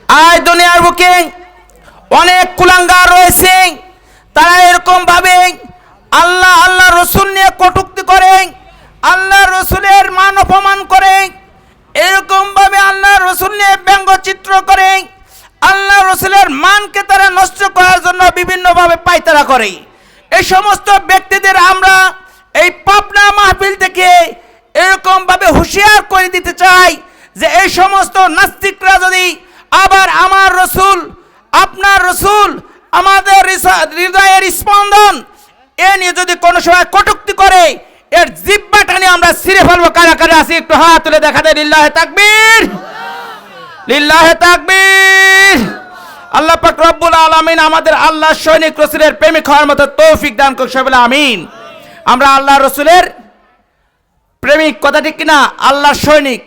আজ দুনিয়ার বুকে অনেক কুলাঙ্গার রয়েছে, তারা এরকম ভাবে আল্লাহ রসুল নিয়ে কটূক্তি করে, আল্লাহ রসুলের মান অপমান করে, এরকম ভাবে আল্লাহ রসুল নিয়ে ব্যঙ্গচিত্র করে, আল্লাহ রসুলের মানকে তারা নষ্ট করার জন্য বিভিন্নভাবে পায়তারা করে। এই সমস্ত ব্যক্তিদের আমরা এই পাবনা মাহফিল থেকে এরকম ভাবে হুঁশিয়ার করে দিতে চাই যে এই সমস্ত নাস্তিকরা যদি আবার আমার রসুল, আপনার রসুল, আমাদের হৃদয়ের স্পন্দন এ নিয়ে যদি কোনো সময় কটূক্তি করে, এর জিহ্বাটা নিয়ে আমরা ছিঁড়ে ফেলবো। কারা কারা আছে একটু হাত তুলে দেখা দেয়। লিল্লাহে তাকবীর, লিল্লাহে তাকবীর। আল্লাহ পাক রব্বুল আলামিন আমাদের আল্লাহ সৈনিক রসুলের প্রেমিক হওয়ার মতো তৌফিক দান করুন সবাই বলে আমিন। আমরা আল্লাহ রসুলের প্রেমিক, কথা ঠিক কিনা? আল্লাহ সৈনিক,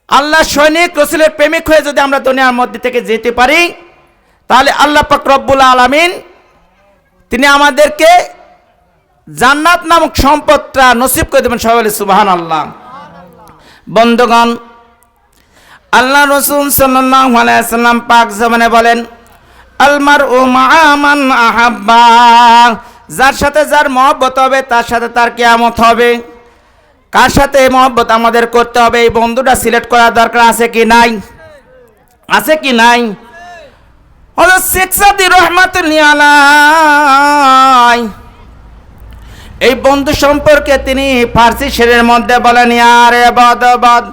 আল্লাহ সৈনিক রসুলের প্রেমিক হয়ে যদি আমরা দুনিয়ার মধ্যে থেকে যেতে পারি, তাহলে আল্লাহ পাক রব্বুল আলামিন তিনি আমাদেরকে জান্নাত নামক সম্পদটা নসিব করে দেবেন। সবাই বলে সুবহানাল্লাহ। বন্ধুগণ, আল্লাহ রসুল সাল্লাল্লাহু আলাইহি ওয়াসাল্লাম পাক জবানে বলেন, আল মারউ মাআ মান আহাব্বা, যার সাথে যার মহব্বত হবে তার সাথে তার কিয়ামত হবে। কার সাথে মহব্বত আমাদের করতে হবে, এই বন্ধুটা সিলেক্ট করার দরকার আছে কি নাই? আছে কি নাই? হযরত শেখ সাদী রাহমাতুল্লাহি আলাইহি এই বন্ধু সম্পর্কে তিনি ফার্সি শেরের মধ্যে বলেন, ইয়ারে বদবদ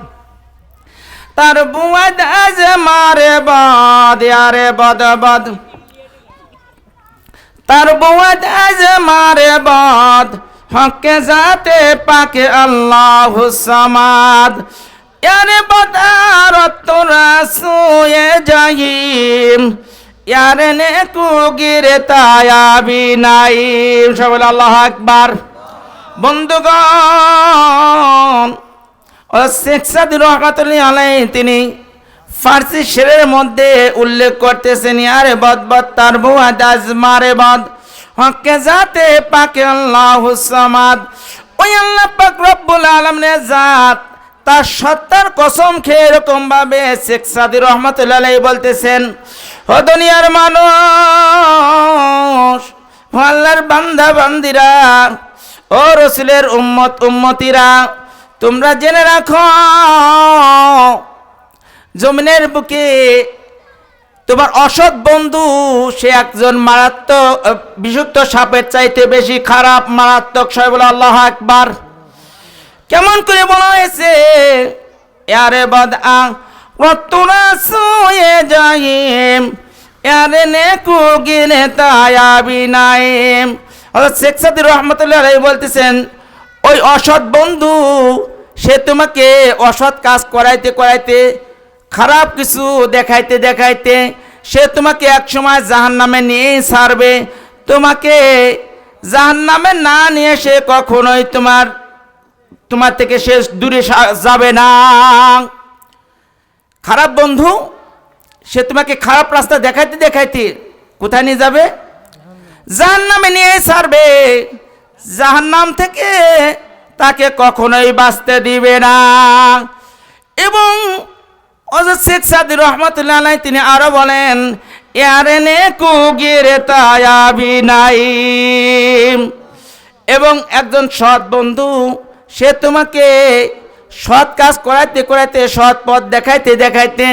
তার বুয়াদ আজ মারে বদ, ইয়ারে বদবদ তার বুয়াদ আজ মারে বদ, হকে জাতে পাকে আল্লাহু সামাদ, ইয়ারে বদারত তোরা সুয়ে জাহিম, ইয়ারে নেকু গিরে তায়াবি নাইম। সবাই আল্লাহু আকবার। বন্ধুগণ, শেখ সাদী রাহমাতুল্লাহি আলাইহি তিনি ফার্সি শেরের মধ্যে উল্লেখ করতেছেন, ইয়ারে বদবদ তার বুয়াদ আজ মারে বদ, হকে জাতে পাকে আল্লাহু সামাদ। ওই আল্লাহ পাক রব্বুল আলামিনের জাত, তার সত্তার কসম খেয়ে এরকম ভাবে শেখ সাদী রাহমাতুল্লাহি আলাইহি বলতেছেন, ও দুনিয়ার মানুষ, ও আল্লাহর বান্দা বান্দিরা, ও রসুলের উম্মত উম্মতিরা, তোমরা জেনে রাখো জমিনের বুকে তোমার অসৎ বন্ধু সে একজন মারাত্মক বিষাক্ত সাপের চাইতে বেশি খারাপ, মারাত্মক। সবাই বলে আল্লাহু আকবার। কেমন করে বলা হয়েছে? ইয়ারে বদআ ওয়াতুরা সুয়ে জাহিম, ইয়ারে নেকু গিনে তায়াবি নাইম। হযরত শেখ সাদী রাহমাতুল্লাহি আলাইহি বলতেছেন, ওই অসৎ বন্ধু সে তোমাকে অসৎ কাজ করাইতে করাইতে, খারাপ কিছু দেখাইতে দেখাইতে সে তোমাকে একসময় জাহান্নামে নিয়ে ছাড়বে। তোমাকে জাহান্নামে না নিয়ে সে কখনোই তোমার থেকে সে দূরে যাবে না। খারাপ বন্ধু সে তোমাকে খারাপ রাস্তা দেখাইতে দেখাইতে কোথায় নিয়ে যাবে? জাহান্নামে নিয়ে ছাড়বে। জাহান্নাম থেকে তাকে কখনোই বাঁচতে দিবে না। এবং হযরত শেখ সাদী রাহমাতুল্লাহি আলাইহি তিনি আরো বলেন, ইয়ারে নেকু গিরে তায়াবি নাইম। এবং একজন সৎ বন্ধু সে তোমাকে সৎ কাজ করাইতে করাইতে, সৎ পথ দেখাইতে দেখাইতে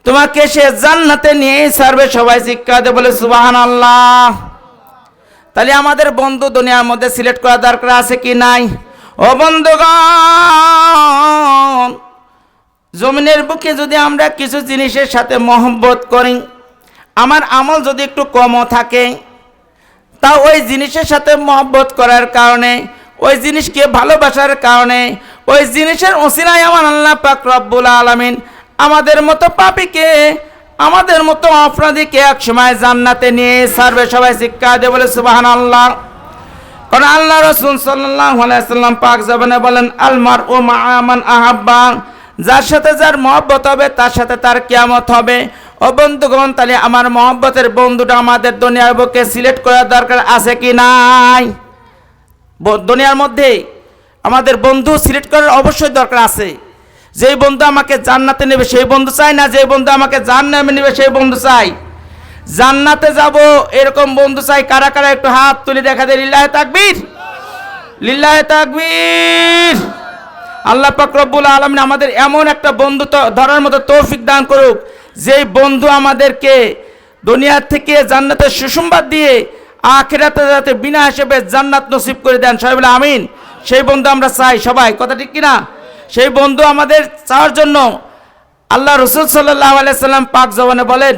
তোমাকে সে জান্নাতে নিয়ে ছাড়বে। সবাই শিক্ষা দিয়ে বলে সুবহানাল্লাহ। তাহলে আমাদের বন্ধু দুনিয়ার মধ্যে সিলেক্ট করা দরকার আছে কি নাই? ও বন্ধুগণ, জমিনের বুকে যদি আমরা কিছু জিনিসের সাথে মহব্বত করি, আমার আমল যদি একটু কমও থাকে, তা ওই জিনিসের সাথে মহব্বত করার কারণে, ওই জিনিসকে ভালোবাসার কারণে, ওই জিনিসের ওসিলায় আমার আল্লাহ পাক রব্বুল আলামিন আমাদের মতো পাপীকে, আমাদের মতো অপরাধীকে একসময় জান্নাতে নিয়ে ছাড়বে। সবাই শিক্ষা দিয়ে বলে সুবহানাল্লাহ। কারণ আল্লাহ রাসূল সাল্লাল্লাহু আলাইহি ওয়াসাল্লাম পাক জবানে বলেন, আল মারউ মাআ মান আহাব্বা, যার সাথে যার মহব্বত হবে তার সাথে তার কিয়ামত হবে। ও বন্ধুগণ, তাহলে আমার মহব্বতের বন্ধুটা আমাদের দুনিয়ার বুকে সিলেক্ট করার দরকার আছে কি নাই? দুনিয়ার মধ্যে আমাদের বন্ধু সিলেক্ট করার অবশ্যই দরকার আছে। যেই বন্ধু আমাকে জান্নাতে নেবে সেই বন্ধু চাই, না যেই বন্ধু আমাকে জাহান্নামে নেবে সেই বন্ধু চাই? জান্নাতে যাব এরকম বন্ধু চাই। কারা কারা একটু হাত তুলে দেখা দেয়? লিল্লাহে তাকবীর, লিল্লাহে তাকবীর। আল্লাহ পাক রব্বুল আলামিন আমাদের এমন একটা বন্ধু ধরার মতো তৌফিক দান করুক, যেই বন্ধু আমাদেরকে দুনিয়া থেকে জান্নাতের সুসংবাদ দিয়ে আখিরাতে যাতে বিনা হিসেবে জান্নাত নসিব করে দেন। সবাই বলে আমিন। সেই বন্ধু আমরা চাই সবাই, কথা ঠিক কিনা? সেই বন্ধু আমাদের চাওয়ার জন্য আল্লাহ রাসূল সাল্লাল্লাহু আলাইহি সাল্লাম পাক জবানে বলেন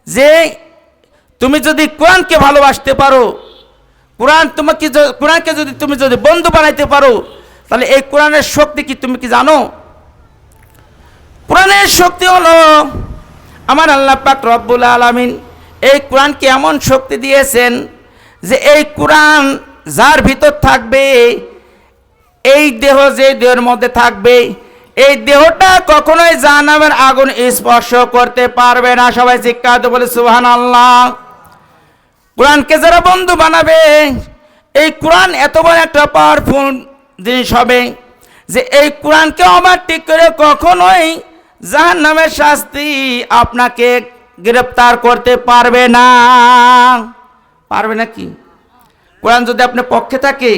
যে তুমি যদি কোরআনকে ভালোবাসতে পারো, কোরআনকে যদি তুমি বন্ধু বানাইতে পারো, তাহলে এই কোরআনের শক্তি কি তুমি কি জানো? কোরআনের শক্তি হলো আমার আল্লাহ পাক রব্বুল আলামিন এই কোরআনকে এমন শক্তি দিয়েছেন যে এই কোরআন যার ভিতর থাকবে, এই দেহ যে দেহের মধ্যে থাকবে, এই দেহটা কখনোই জাহান্নামের আগুন স্পর্শ করতে পারবে না। সবাই চিৎকার বলে সুবহানাল্লাহ। কোরআনকে যারা বন্ধু বানাবে, এই কোরআন এত বড় একটা পাওয়ারফুল জিনিস হবে যে এই কোরআনকে অমান্তিক করে কখনোই জাহান্নামের শাস্তি আপনাকে গ্রেফতার করতে পারবে না। পারবে না কি? কোরআন যদি আপনার পক্ষে থাকে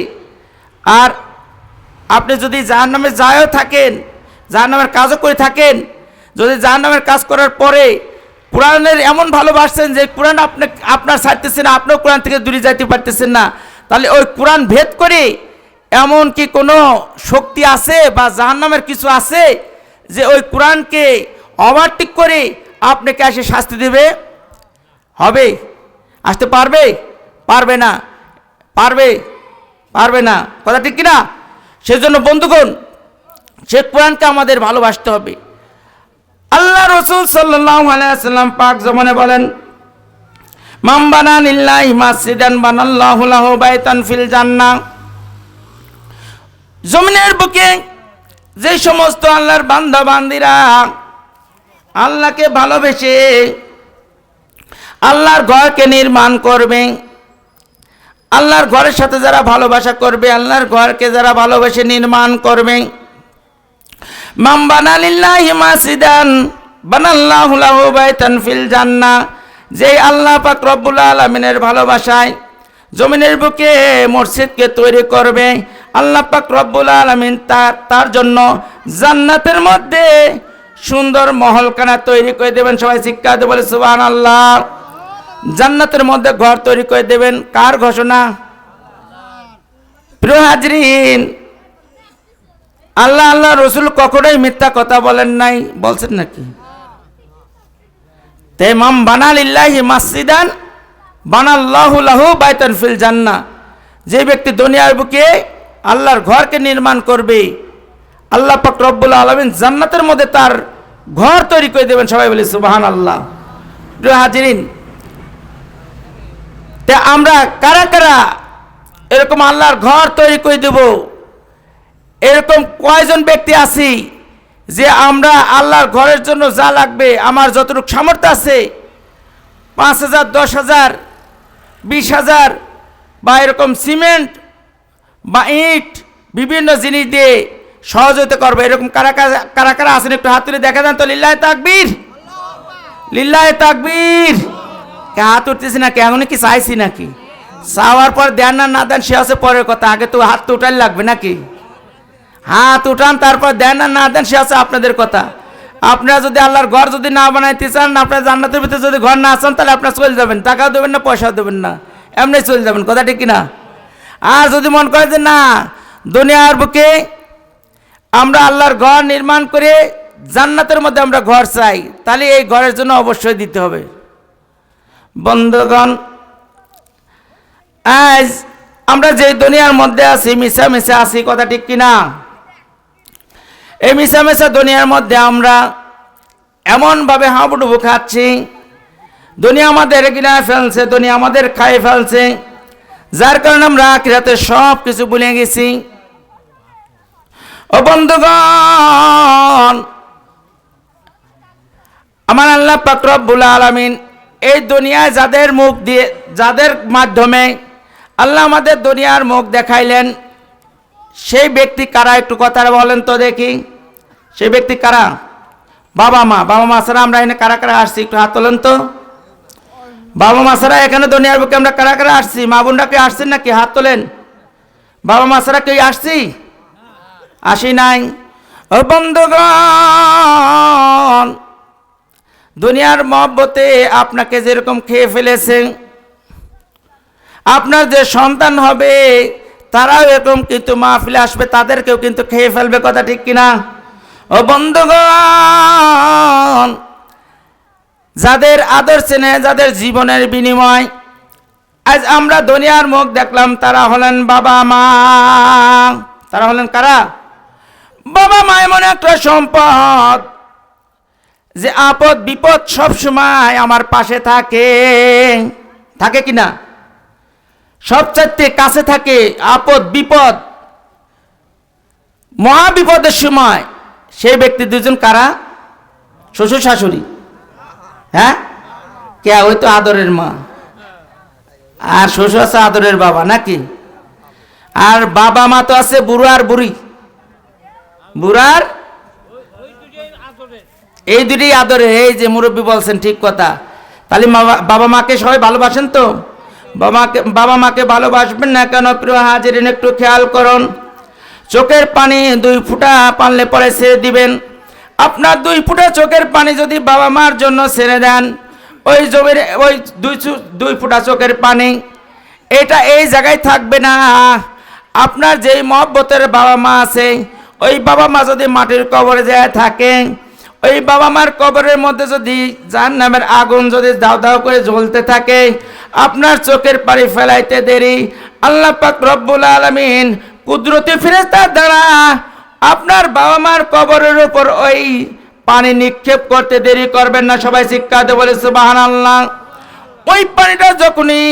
আর আপনি যদি জাহান্নামে যায়ও থাকেন, জাহান্নামের কাজও করে থাকেন, যদি জাহান্নামের কাজ করার পরে কোরআনের এমন ভালোবাসছেন যে কোরআন আপনার ছাড়তেছেন না, আপনিও কোরআন থেকে দূরে যাইতে পারতেছেন না, তাহলে ওই কোরআন ভেদ করে এমন কি কোনো শক্তি আছে বা জাহান্নামের কিছু আছে যে ওই কোরআনকে ওভারটেক করে আপনাকে এসে শাস্তি দেবে? হবে? আসতে পারবে? পারবে না। পারবে? পারবে না। কথা ঠিক কিনা? সেজন্য বন্ধুগণ, সে কোরআনকে আমাদের ভালোবাসতে হবে। আল্লাহ রাসূল সাল্লাল্লাহু আলাইহি ওয়াসাল্লাম পাক জমানে বলেন, মান বানা লিল্লাহি মাসজিদান বানাল্লাহু লাহু বাইতান ফিল জান্নাহ। জমিনের বুকে যে সমস্ত আল্লাহর বান্দা বান্দিরা আল্লাহকে ভালোবেসে আল্লাহর ঘরকে নির্মাণ করবে, আল্লাহর ঘরের সাথে যারা ভালোবাসা করবে, আল্লাহর ঘরকে যারা ভালোবেসে নির্মাণ করবে, মান বানা লিল্লাহি মাসজিদান বানাল্লাহু লাহু বাইতান ফিল জান্নাহ, যে আল্লাহ পাক রব্বুল আলামিনের ভালোবাসায় জমিনের বুকে মসজিদকে তৈরি করবে, আল্লাহ পাক রব্বুল আলামিন তার জন্য জান্নাতের মধ্যে সুন্দর মহলখানা তৈরি করে দেবেন। সবাই চিৎকার দিয়ে বলে সুবহানাল্লাহ। জান্নাতের মধ্যে ঘর তৈরি করে দেবেন। কার ঘোষণা? প্রিয় হাজরিন, আল্লাহ আল্লাহ রসুল কখনোই মিথ্যা কথা বলেন নাই, বলছেন নাকি? তে মান বানা লিল্লাহি মাসজিদান বানাল্লাহু লাহু বাইতান ফিল জান্নাহ, যে ব্যক্তি দুনিয়ার বুকে আল্লাহর ঘরকে নির্মাণ করবে, আল্লাহ পাক রব্বুল আলামিন জান্নাতের মধ্যে তার ঘর তৈরি করে দেবেন। সবাই বলি সুবহানাল্লাহ। প্রিয় হাজিরিন, তে আমরা কারা কারা এরকম আল্লাহর ঘর তৈরি করে দেব? এরকম কয়জন ব্যক্তি আছি যে আমরা আল্লাহর ঘরের জন্য যা লাগবে, আমার যতটুকু সামর্থ্য আছে, 5,000, 10,000, 20,000 বা এরকম সিমেন্ট বা ইট বিভিন্ন জিনিস দিয়ে সহযোগিতা করবে, এরকম কারা কারা আছেন? একটু হাত তুলে দেখা দেন তো। লিল্লাহে তাকবীর, লিল্লাহে তাকবীর। হাত উঠতেছি নাকি? এখন কি চাইছি নাকি? চাওয়ার পর দেন না দেন সে আছে পরের কথা, আগে তো হাত তো উঠাই লাগবে নাকি? হাত উঠান, তারপর দেন না দেন সে আছে আপনাদের কথা। আপনারা যদি আল্লাহর ঘর যদি না বানাইতে চান, আপনার জান্নাতের ভিতরে যদি ঘর না আসেন, তাহলে আপনারা চলে যাবেন, টাকাও দেবেন না, পয়সাও দেবেন না, এমনি চলে যাবেন। কথা ঠিক কিনা? আর যদি মন করে যে না, দুনিয়ার বুকে আমরা আল্লাহর ঘর নির্মাণ করে জান্নাতের মধ্যে আমরা ঘর চাই, তাহলে এই ঘরের জন্য অবশ্যই দিতে হবে। বন্ধুগণ, আজ আমরা যে দুনিয়ার মধ্যে আছি, মিশামিশা আছি, কথা ঠিক কিনা? এই মিশামিশা দুনিয়ার মধ্যে আমরা এমনভাবে হাবুডুবু খাচ্ছি, দুনিয়া আমাদের কিনা ফেলছে, দুনিয়া আমাদের খাই ফেলছে, যার কারণে আমরা আখিরাতে সব কিছু ভুলে গেছি। ও বন্ধুগণ, আমার আল্লাহ পাক রব্বুল আলামিন এই দুনিয়ায় যাদের মুখ দিয়ে, যাদের মাধ্যমে আল্লাহ আমাদের দুনিয়ার মুখ দেখাইলেন, সেই ব্যক্তি কারা? একটু কথা বলেন তো দেখি। সেই ব্যক্তি কারা? বাবা মা ছাড়া আমরা এখানে কারা কারা আসছি একটু হাত তোলেন তো। বাবা মা ছাড়া এখানে দুনিয়ার বুকে আমরা কারা কারা আসছি? মা বোনরা কে আসছেন নাকি? হাত তোলেন। বাবা মা ছাড়া কেউ আসছি? আসি নাই। ও বন্ধুগণ, দুনিয়ার মহব্বতে আপনাকে যেরকম খেয়ে ফেলেছে, আপনার যে সন্তান হবে তারাও এরকম কিন্তু মাহফিলে আসবে, তাদেরকেও কিন্তু খেয়ে ফেলবে। কথা ঠিক কিনা? ও বন্ধুগণ, যাদের আদর চেনে, যাদের জীবনের বিনিময় আজ আমরা দুনিয়ার মুখ দেখলাম, তারা হলেন বাবা মা। তারা হলেন কারা? বাবা মা এমন একটা সম্পদ যে আপদ বিপদ সব সময় আমার পাশে থাকে। থাকে কিনা? সবচাইতে কাছে থাকে। আপদ বিপদ মহা বিপদের সময় সেই ব্যক্তি দুজন কারা? শ্বশুর শাশুড়ি। হ্যাঁ, কে? ওই তো আদরের মা, আর শ্বশুর আছে আদরের বাবা নাকি? আর বাবা মা তো আছে বুড়ো আর বুড়ি। বুড়ার এই দুটি আদরে। এই যে মুরব্বী বলছেন ঠিক কথা। তাহলে বাবা মাকে সবাই ভালোবাসেন তো? বাবা মাকে ভালোবাসবেন না কেন প্রিয় হাজিরিন? একটু খেয়াল করুন। চোখের পানি 2 ফোঁটা পানলে পরে ছেড়ে দিবেন। আপনার 2 ফোঁটা চোখের পানি যদি বাবা মার জন্য ছেড়ে দেন, ওই জমির ওই 2 ফোঁটা চোখের পানি এটা এই জায়গায় থাকবে না। আপনার যেই মহব্বতের বাবা মা আছে, ওই বাবা মা যদি মাটির কবরে যায় থাকে, ওই বাবা মার কবরের মধ্যে যদি জাহান্নামের আগুন যদি দাও দাও করে জ্বলতে থাকে, আপনার চোখের পানি ফেলাইতে দেরি আল্লাহ পাক রব্বুল আলামিন কুদরতি ফেরেশতার দ্বারা আপনার বাবা মার কবরের উপর ওই পানি নিক্ষেপ করতে দেরি করবেন না। সবাই শিক্ষাতে বলে সুবহানাল্লাহ। ওই পানিটা যখনই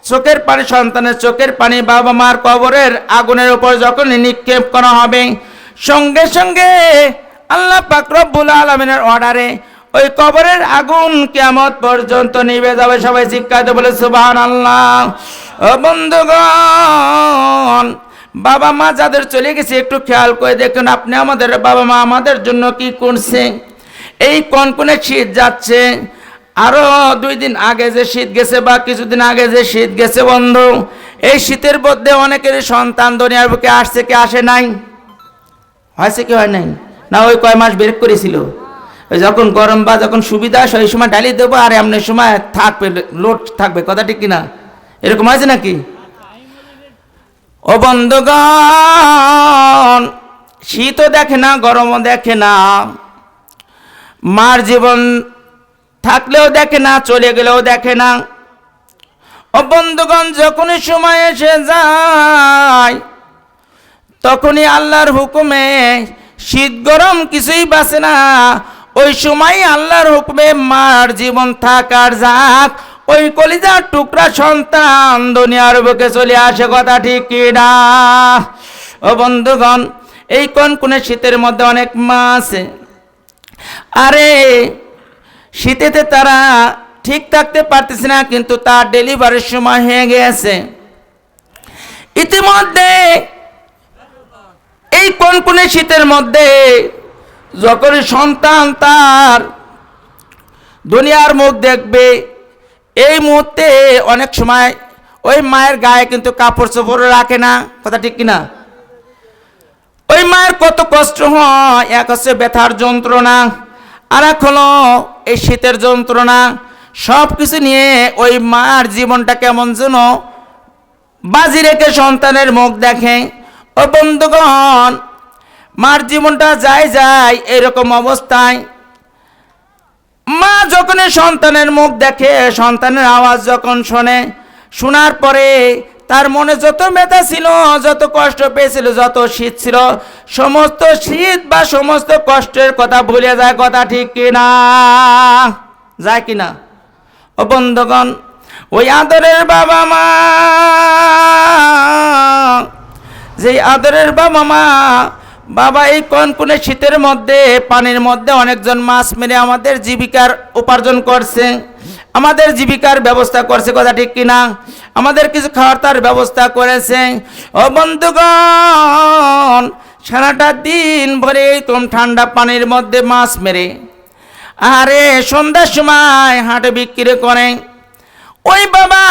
চোখের পানি, সন্তানের চোখের পানি বাবা মার কবরের আগুনের উপর যখনই নিক্ষেপ করা হবে, সঙ্গে সঙ্গে আল্লাহ পাক রব্বুল আলামিনের অর্ডারে ওই কবরের আগুন কিয়ামত পর্যন্ত নিভে যাবে। সবাই শিক্ষাতে বলে সুবহানাল্লাহ। ও বন্ধুগণ, বাবা মা যাদের চলে গেছে একটু খেয়াল করে দেখুন, আপনি আমাদের বাবা মা আমাদের জন্য কি করছে। এই কনকনে শীত যাচ্ছে, আরো 2 দিন আগে যে শীত গেছে বা কিছুদিন আগে যে শীত গেছে বন্ধু, এই শীতের মধ্যে অনেকেরই সন্তান দুনিয়ার বুকে আসছে কি আসে নাই? হয়েছে কি হয় নাই? না ওই কয় মাস ব্রেক করেছিল, ওই যখন গরম বা যখন সুবিধা আসে ওই সময় ডালি দেবো, আর এমনি সময় থাকবে, লোড থাকবে। কথা ঠিক কিনা? এরকম হয়েছে নাকি? ও বন্ধুগণ, শীতও দেখে না, গরমও দেখে না, মার জীবন থাকলেও দেখে না, চলে গেলেও দেখে না। ও বন্ধুগণ, যখনই সময় এসে যায় তখনই আল্লাহর হুকুমে শীত গরম কিছুই বাঁচে না। ওই সময় আল্লাহর হুকুমে মার জীবন থাক আর যাক, ওই কলিজার টুকরা সন্তান দুনিয়ার বুকে চলে আসে। কথা ঠিক কিনা? ও বন্ধুগণ, এই কনকনে শীতের মধ্যে অনেক মা আছে, আরে শীতেতে তারা ঠিক থাকতে পারতেছে না, কিন্তু তার ডেলিভারির সময় হয়ে গেছে। ইতিমধ্যে এই কনকনে শীতের মধ্যে যখন সন্তান তার দুনিয়ার মুখ দেখবে, এই মুহূর্তে অনেক সময় ওই মায়ের গায়ে কিন্তু কাপড় চোপড় রাখে না। কথা ঠিক কিনা? ওই মায়ের কত কষ্ট হয়। এক হচ্ছে ব্যথার যন্ত্রণা, আর এক হলো এই শীতের যন্ত্রণা। সব কিছু নিয়ে ওই মার জীবনটা কেমন যেন বাজি রেখে সন্তানের মুখ দেখে। ও বন্ধুগণ, মার জীবনটা যায় এরকম অবস্থায় মা যখন সন্তানের মুখ দেখে, সন্তানের আওয়াজ যখন শোনে, শোনার পরে তার মনে যত ব্যথা ছিল, যত কষ্ট পেয়েছিল, যত শীত ছিল, সমস্ত শীত বা সমস্ত কষ্টের কথা ভুলে যায়। কথা ঠিক কিনা? যায় কিনা? ও বন্ধুগণ, ওই আদরের বাবা মা, যে আদরের বাবা মা, বাবা এই কনকনে শীতের মধ্যে পানির মধ্যে অনেকজন মাছ মেরে আমাদের জীবিকার উপার্জন করছে, আমাদের জীবিকার ব্যবস্থা করছে। কথা ঠিক কিনা? আমাদের কিছু খাওয়ার তার ব্যবস্থা করেছে। ও বন্ধুগণ, সারাটা দিন ভরে এরকম ঠান্ডা পানির মধ্যে মাছ মেরে আরে সন্ধ্যার সময় হাটে বিক্রি করে। ওই বাবা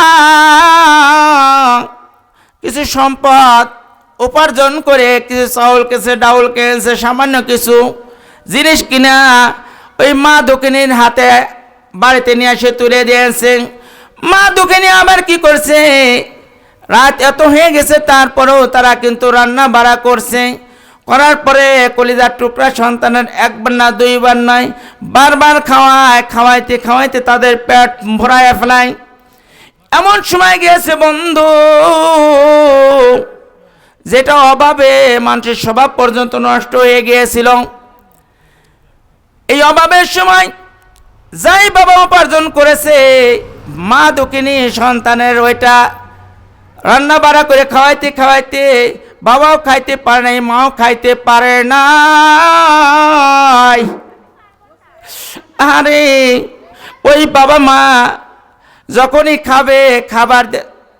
কিছু সম্পদ উপার্জন করে কিছু চাউল কেছে, ডাউল কেছে, সামান্য কিছু জিনিস কিনা ওই মা দক্ষিণীর হাতে বাড়িতে নিয়ে এসে তুলে দিয়েছে। মা দক্ষিণী আবার কি করছে, রাত এত হয়ে গেছে তারপরেও তারা কিন্তু রান্না বাড়া করছে। করার পরে কলিজার টুকরা সন্তানের একবার না দুইবার নয়, বারবার খাওয়াইতে খাওয়াইতে তাদের পেট ভরায় ফেলায়। এমন সময় গিয়েছে বন্ধু, যেটা অভাবে মানুষের স্বভাব পর্যন্ত নষ্ট হয়ে গিয়েছিল। এই অভাবের সময় যাই বাবা উপার্জন করেছে, মা দক্ষিণী সন্তানের ওইটা রান্না বাড়া করে খাওয়াইতে খাওয়াইতে বাবাও খাইতে পারে নাই, মাও খাইতে পারে নাই। আরে ওই বাবা মা যখনই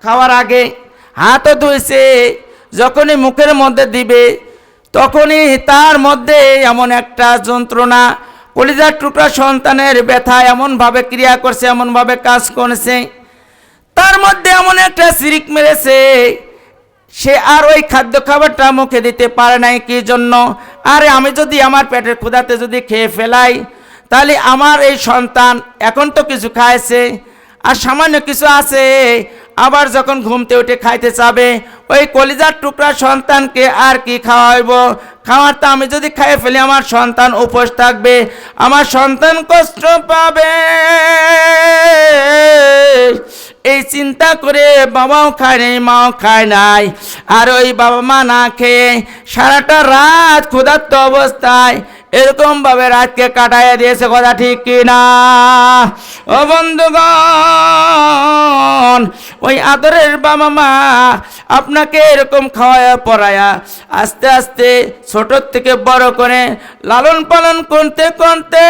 খাওয়ার আগে হাতও ধুইছে, যখনই মুখের মধ্যে দিবে তখনই তার মধ্যে এমন একটা যন্ত্রণা, কলিজার টুকরা সন্তানের ব্যথা এমনভাবে ক্রিয়া করছে, এমনভাবে কাজ করেছে, তার মধ্যে এমন একটা সিরিক মেরেছে, সে আর ওই খাদ্য খাবারটা মুখে দিতে পারে নাই। কি জন্য? আরে আমি যদি আমার পেটের ক্ষুধাতে যদি খেয়ে ফেলাই, তাহলে আমার এই সন্তান এখন তো কিছু খাইছে আর সামান্য কিছু আছে, আবার যখন ঘুমতে উঠে খাইতে চাবে, ওই কলিজার টুকরা সন্তানকে আর কি খাওয়াইব? খাওয়ারটা আমি যদি খাইয়ে ফেলি আমার সন্তান উপোস থাকবে, আমার সন্তান কষ্ট পাবে। এই চিন্তা করে বাবাও খায় নাই, মাও খায় নাই। আর ওই বাবা মা না খেয়ে সারাটা রাত ক্ষুধার্ত অবস্থায় এরকম ভাবে রাতকে কাটাইয়া দিয়েছে। কথা ঠিক কিনা ও বন্ধুগণ? ওই আদরের বাবা মা আপনাকে এরকম খাওয়ায়া পড়ায়া আস্তে আস্তে ছোট থেকে বড় করে লালন পালন করতে করতে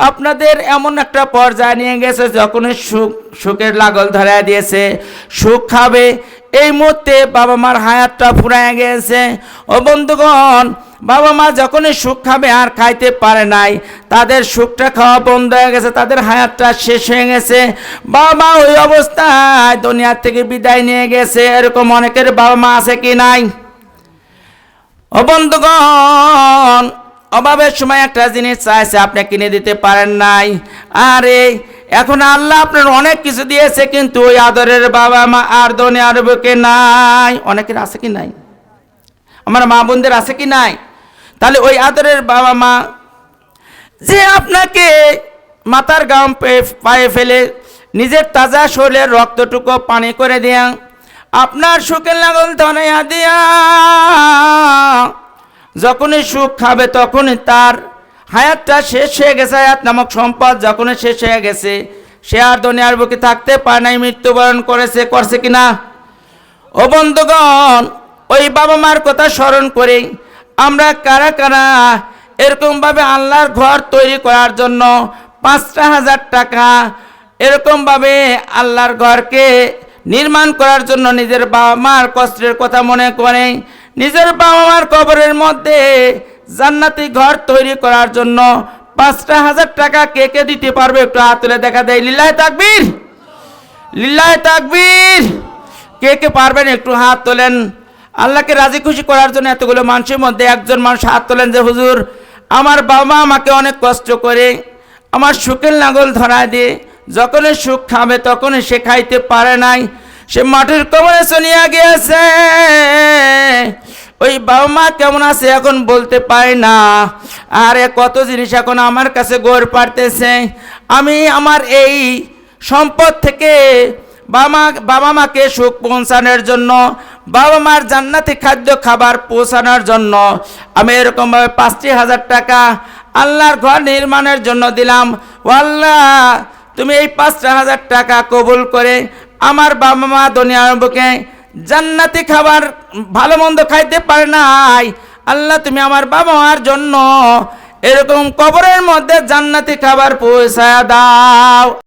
আপনাদের এমন একটা পর্যায়ে নিয়ে গেছে, যখন সুখের লাগল ধরায় দিয়েছে, সুখ খাবে, এই মুহূর্তে বাবা মার হায়াতটা ফুরায় গেছে। ও বন্ধুগণ, বাবা মা যখনই সুখ খাবে আর খাইতে পারে নাই, তাদের সুখটা খাওয়া বন্ধ হয়ে গেছে, তাদের হায়াতটা শেষ হয়ে গেছে। বাবা মা ওই অবস্থায় দুনিয়ার থেকে বিদায় নিয়ে গেছে। এরকম অনেকের বাবা মা আছে কি নাই? ও বন্ধুগণ, অভাবের সময় একটা জিনিস চাইছে, আপনি কিনে দিতে পারেন নাই। আরে এখন আল্লাহ আপনার অনেক কিছু দিয়েছে, কিন্তু ওই আদরের বাবা মা আর দুনিয়ার বুকে নাই। অনেকের আছে কি নাই? আমার মা বোনদের আছে কি নাই? তাহলে ওই আদরের বাবা মা যে আপনাকে মাথার গাম পায়ে ফেলে নিজের তাজা শরীরের রক্তটুকু পানি করে দেয়া, আপনার সুখের লাগল ধনাইয়া দিয়া যখনই সুখ খাবে তখনই তার হায়াতটা শেষ হয়ে গেছে। হায়াত নামক সম্পদ যখনই শেষ হয়ে গেছে, সে আর দুনিয়ার বুকে থাকতে পারে নাই, মৃত্যুবরণ করছে কিনা? ও বন্ধুগণ, ওই বাবা মার কথা স্মরণ করে আমরা কারা কারা এরকমভাবে আল্লাহর ঘর তৈরি করার জন্য ৫,০০০ টাকা এরকমভাবে আল্লাহর ঘরকে নির্মাণ করার জন্য নিজের বাবা মার কষ্টের কথা মনে করে নিজের বাবা মার কবরের মধ্যে জান্নাতি ঘর তৈরি করার জন্য ৫,০০০ টাকা কে কে দিতে পারবে? একটু হাত তুলে দেখা দেয়। লিল্লাহি তাকবীর, লিল্লাহি তাকবীর। কে কে পারবেন একটু হাত তোলেন। আল্লাহকে রাজি খুশি করার জন্য এতগুলো মানুষের মধ্যে একজন মানুষ হাত তোলেন যে হুজুর, আমার বাবা মা আমাকে অনেক কষ্ট করে আমার সুখের লাগল ধরায় দিয়ে যখনই সুখ খাবে তখনই সে খাইতে পারে নাই, সে মাটির কবরে চলিয়া গিয়েছে। ওই বাবা মা কেমন আছে এখন বলতে পারি না। আরে কত জিনিস এখন আমার কাছে গড় পারতেছে। আমি আমার এই সম্পদ থেকে বাবা মাকে সুখ পৌঁছানোর জন্য, বাবা মার জান্নাতি খাদ্য খাবার পৌঁছানোর জন্য আমি এরকমভাবে ৫,০০০ টাকা আল্লাহর ঘর নির্মাণের জন্য দিলাম। ও আল্লাহ, তুমি এই ৫,০০০ টাকা কবুল করে আমার বাবা মা দুনিয়ার বুকে জান্নাতি খাবার ভালো মন্দ খাইতে পারে নাই, আল্লাহ তুমি আমার বাবা মার জন্য এরকম কবরের মধ্যে জান্নাতি খাবার পৌঁছায়া দাও।